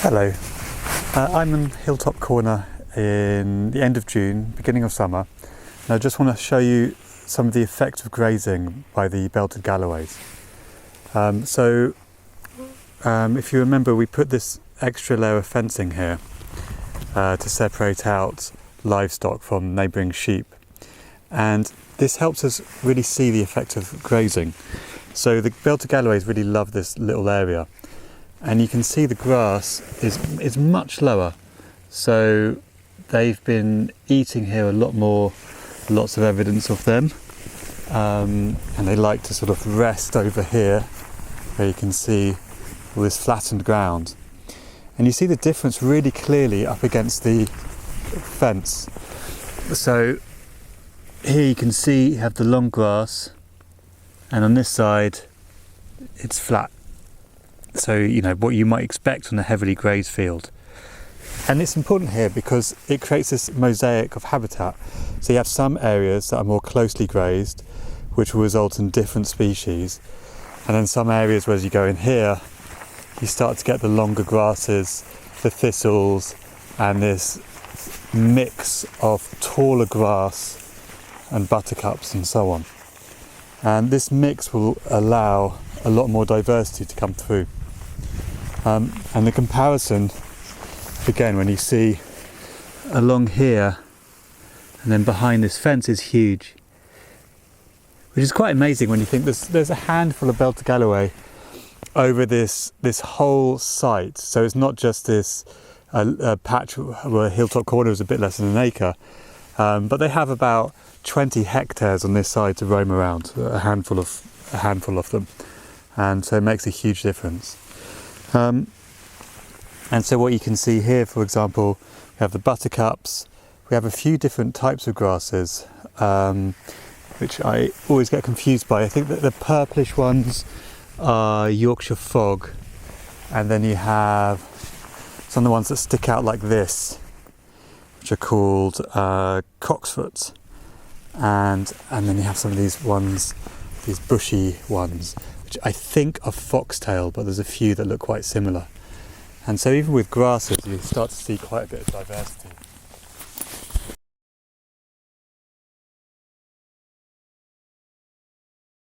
Hello, I'm in Hilltop Corner in the end of June, beginning of summer, and I just want to show you some of the effect of grazing by the Belted Galloways. If you remember, we put this extra layer of fencing here to separate out livestock from neighbouring sheep, and this helps us really see the effect of grazing. So the Belted Galloways really love this little area. And you can see the grass is much lower, so they've been eating here a lot more, lots of evidence of them, and they like to sort of rest over here where you can see all this flattened ground, and you see the difference really clearly up against the fence. So here you can see you have the long grass, and on this side it's flat. So, you know, what you might expect on a heavily grazed field. And it's important here because it creates this mosaic of habitat. So you have some areas that are more closely grazed, which will result in different species. And then some areas where as you go in here, you start to get the longer grasses, the thistles, and this mix of taller grass and buttercups and so on. And this mix will allow a lot more diversity to come through. And the comparison, again, when you see along here and then behind this fence is huge, which is quite amazing when you think there's a handful of Belted Galloway over this whole site. So it's not just this patch where Hilltop Corner is a bit less than an acre, but they have about 20 hectares on this side to roam around, a handful of them, and so it makes a huge difference. And so what you can see here, for example, we have the buttercups, we have a few different types of grasses, which I always get confused by. I think that the purplish ones are Yorkshire fog, and then you have some of the ones that stick out like this, which are called cocksfoot, and then you have some of these ones, these bushy ones, which I think are foxtail, but there's a few that look quite similar. And so even with grasses, you start to see quite a bit of diversity.